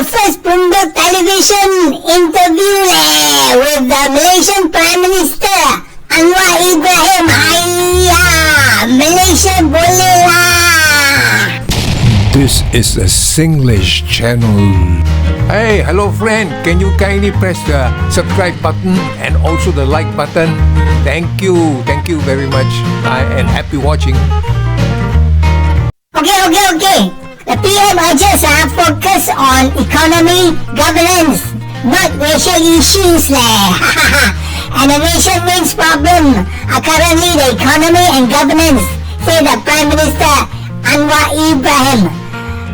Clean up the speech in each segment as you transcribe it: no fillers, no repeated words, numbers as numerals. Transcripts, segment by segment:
our first Bloomberg television interview with the Malaysian Prime Minister Anwar Ibrahim. Malaysia boleh lah. This is a Singlish channel. Hey, hello friend. Can you kindly press the subscribe button and also the like button? Thank you very much. And happy watching. Okay. The PM urges focus on economy, governance, not racial issues And the nation main problem are currently the economy and governance, said the Prime Minister Anwar Ibrahim.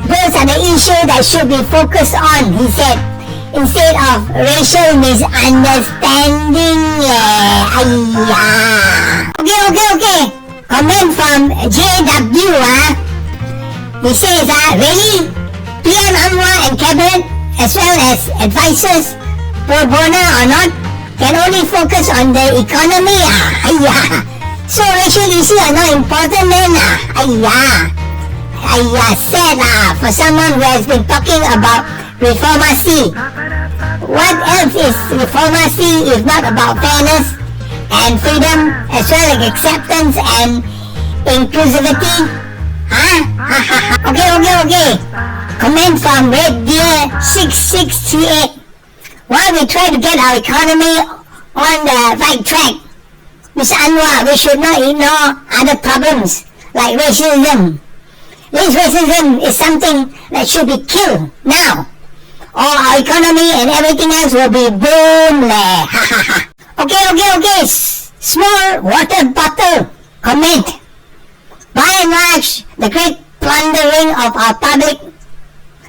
Those are the issues that should be focused on, he said, instead of racial misunderstanding. Okay. Comment from JW. He says, really? PM Anwar and Cabinet, as well as advisors, pro bono or not, can only focus on the economy. So racial issues are not important then. Sad for someone who has been talking about reformacy. What else is reformacy if not about fairness and freedom, as well as acceptance and inclusivity? Okay. Comment from Red Deer 6638. While we try to get our economy on the right track, Mr. Anwar, we should not ignore other problems like racism. This racism is something that should be killed now, or our economy and everything else will be boom. Okay. Small water bottle comment. By and large, the great plundering of our public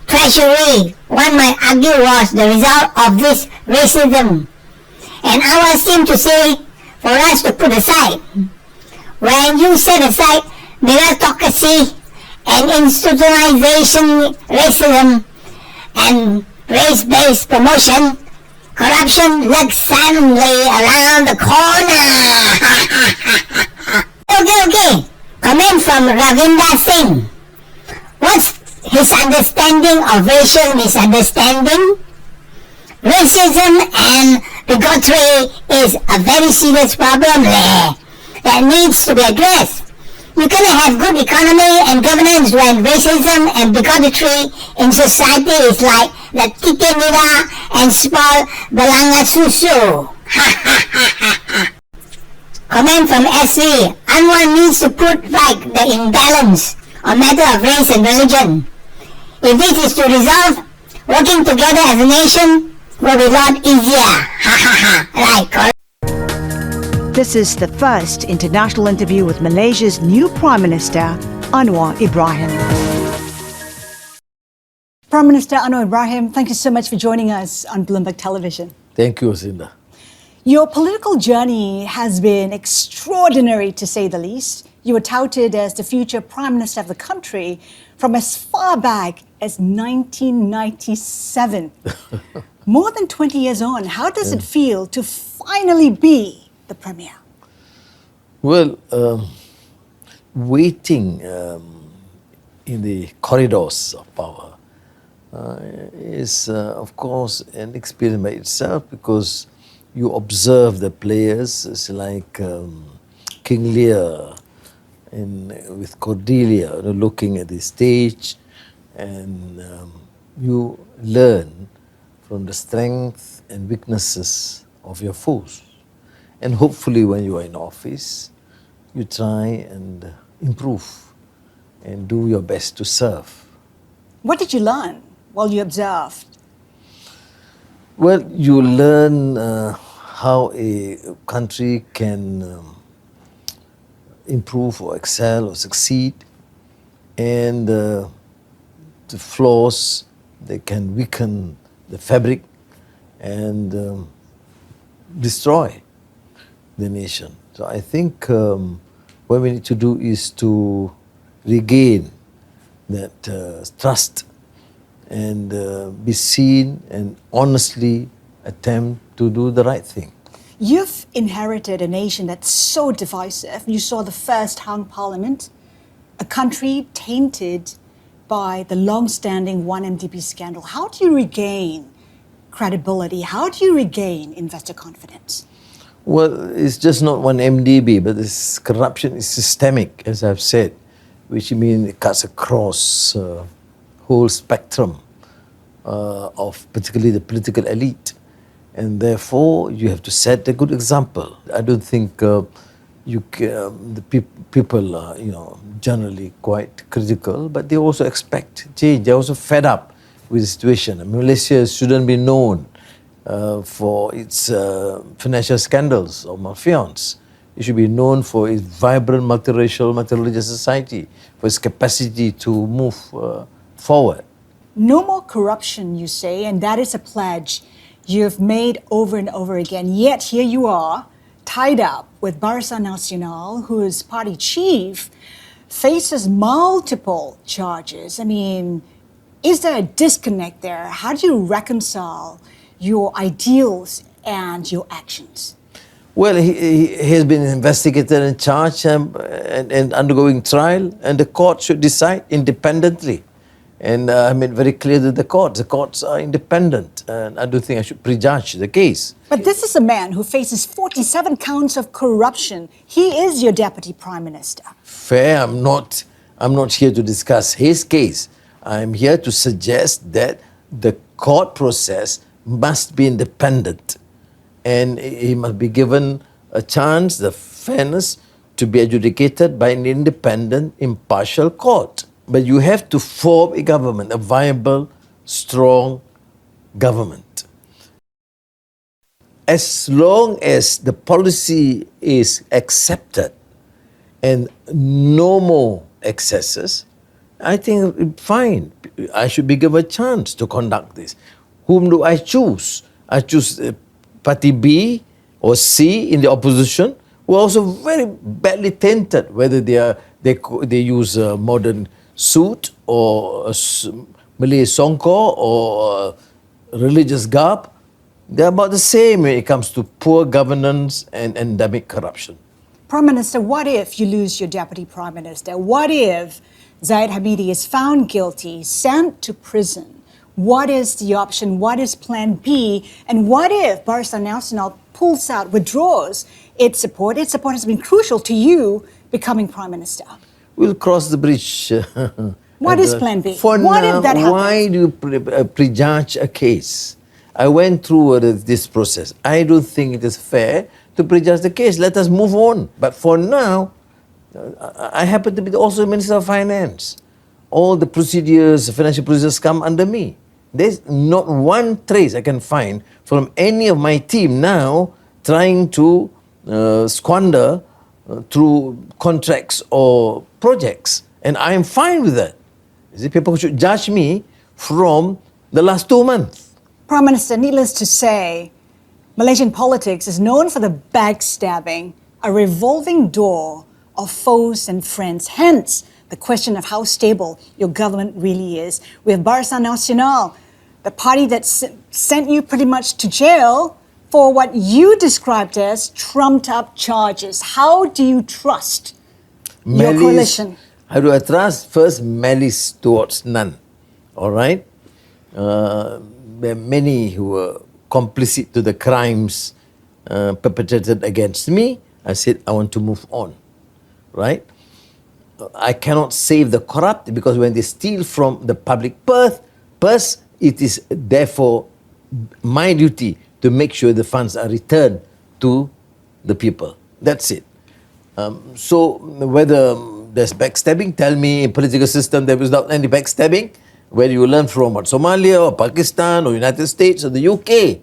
treasury, one might argue, was the result of this racism. And I seem to say for us to put aside. When you set aside meritocracy and institutionalization, racism and race-based promotion, corruption lurks silently around the corner. Okay. Comment from Ravinder Singh. What's his understanding of racial misunderstanding? Racism and bigotry is a very serious problem that needs to be addressed. You cannot have good economy and governance when racism and bigotry in society is like the tike nira and spoil belanga susu. Comment from SV. Anwar needs to put right the imbalance on matter of race and religion. If this is to resolve, working together as a nation will be a lot easier. Right, correct. This is the first international interview with Malaysia's new Prime Minister, Anwar Ibrahim. Prime Minister Anwar Ibrahim, thank you so much for joining us on Bloomberg Television. Thank you, Zinda. Your political journey has been extraordinary, to say the least. You were touted as the future Prime Minister of the country from as far back as 1997. More than 20 years on, how does it feel to finally be the Premier? Well, waiting in the corridors of power is, of course, an experience by itself, because you observe the players. It's like King Lear with Cordelia, looking at the stage, and you learn from the strengths and weaknesses of your foes. And hopefully when you are in office, you try and improve and do your best to serve. What did you learn while you observed? Well, you learn how a country can improve or excel or succeed, and the flaws that can weaken the fabric and destroy the nation. So I think what we need to do is to regain that trust and be seen and honestly attempt to do the right thing. You've inherited a nation that's so divisive. You saw the first hung parliament, a country tainted by the long-standing 1MDB scandal. How do you regain credibility? How do you regain investor confidence? Well, it's just not one MDB, but this corruption is systemic, as I've said, which means it cuts across whole spectrum of particularly the political elite. And therefore, you have to set a good example. I don't think people are, generally quite critical, but they also expect change. They're also fed up with the situation. Malaysia shouldn't be known for its financial scandals or malfeasance. It should be known for its vibrant multiracial, multireligious society, for its capacity to move forward. No more corruption, you say, and that is a pledge you've made over and over again. Yet here you are, tied up with Barisan Nasional, whose party chief faces multiple charges. I mean, is there a disconnect there? How do you reconcile your ideals and your actions? Well, he has been investigated and charged and undergoing trial, and the court should decide independently. And I made very clear to the courts are independent, and I don't think I should prejudge the case. But this is a man who faces 47 counts of corruption. He is your deputy prime minister. Fair, I'm not here to discuss his case. I'm here to suggest that the court process must be independent, and he must be given a chance, the fairness, to be adjudicated by an independent, impartial court. But you have to form a government, a viable, strong government. As long as the policy is accepted and no more excesses, I think fine. I should be given a chance to conduct this. Whom do I choose? I choose Party B or C in the opposition, who are also very badly tainted, whether they use modern suit or Malay songkor or religious garb. They're about the same when it comes to poor governance and endemic corruption. Prime Minister, what if you lose your deputy prime minister? What if Zahid Hamidi is found guilty, sent to prison? What is the option? What is plan B? And what if Barisan Nasional pulls out, withdraws its support? Its support has been crucial to you becoming prime minister. We'll cross the bridge. What is plan B? For what now, if that happens? why do you prejudge a case? I went through this process. I don't think it is fair to prejudge the case. Let us move on. But for now, I happen to be also Minister of Finance. All the procedures, financial procedures come under me. There's not one trace I can find from any of my team now trying to squander through contracts or projects. And I am fine with that. Is it people who should judge me from the last 2 months? Prime Minister, needless to say, Malaysian politics is known for the backstabbing, a revolving door of foes and friends. Hence, the question of how stable your government really is. We have Barisan Nasional, the party that sent you pretty much to jail for what you described as trumped-up charges. How do you trust your coalition? How do I trust? First, malice towards none. All right? There are many who were complicit to the crimes perpetrated against me. I said, I want to move on. Right? I cannot save the corrupt because when they steal from the public purse, it is therefore my duty to make sure the funds are returned to the people. That's it. So whether there's backstabbing, tell me in political system there was not any backstabbing. Where you learn from what, Somalia or Pakistan or United States or the UK.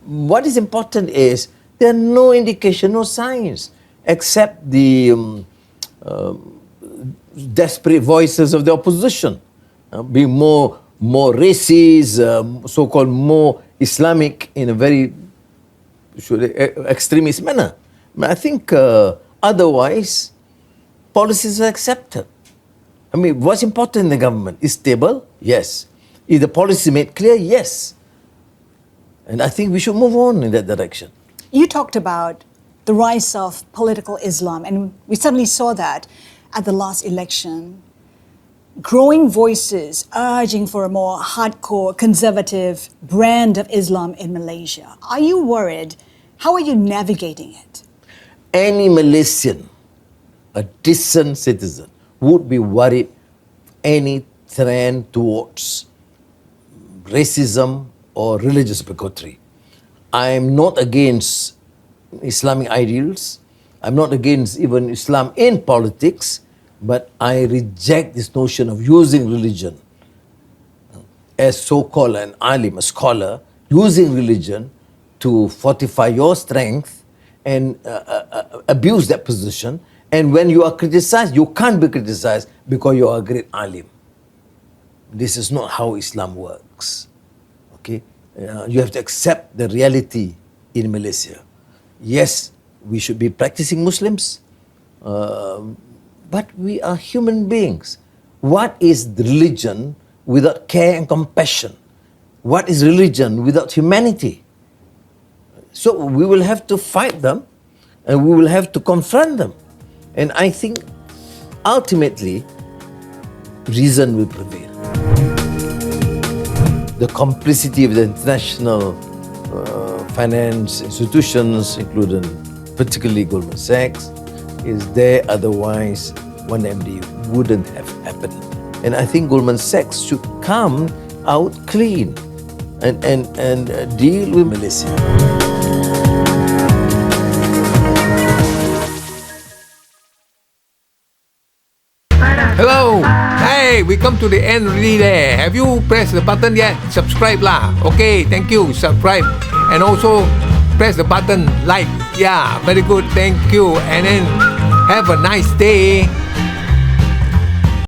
What is important is there are no indication, no signs, except the desperate voices of the opposition, being more racist, so-called more Islamic in a very extremist manner. I think otherwise, policies are accepted. I mean, what's important in the government is stable, yes. Is the policy made clear? Yes. And I think we should move on in that direction. You talked about the rise of political Islam, and we suddenly saw that at the last election. growing voices urging for a more hardcore, conservative brand of Islam in Malaysia. Are you worried? How are you navigating it? Any Malaysian, a decent citizen, would be worried any trend towards racism or religious bigotry. I am not against Islamic ideals. I'm not against even Islam in politics, but I reject this notion of using religion as so-called an alim, a scholar, using religion to fortify your strength and abuse that position. And when you are criticized, you can't be criticized because you are a great alim. This is not how Islam works. Okay, you have to accept the reality in Malaysia. Yes, we should be practicing Muslims, but we are human beings. What is religion without care and compassion? What is religion without humanity? So we will have to fight them, and we will have to confront them. And I think ultimately, reason will prevail. The complicity of the international finance institutions, including particularly Goldman Sachs, is there. Otherwise, 1MD wouldn't have happened. And I think Goldman Sachs should come out clean and deal with Malaysia. Hello. Hey, we come to the end already there. Have you pressed the button yet? Subscribe lah. Okay, thank you. Subscribe. And also press the button like. Yeah, very good. Thank you. And then have a nice day.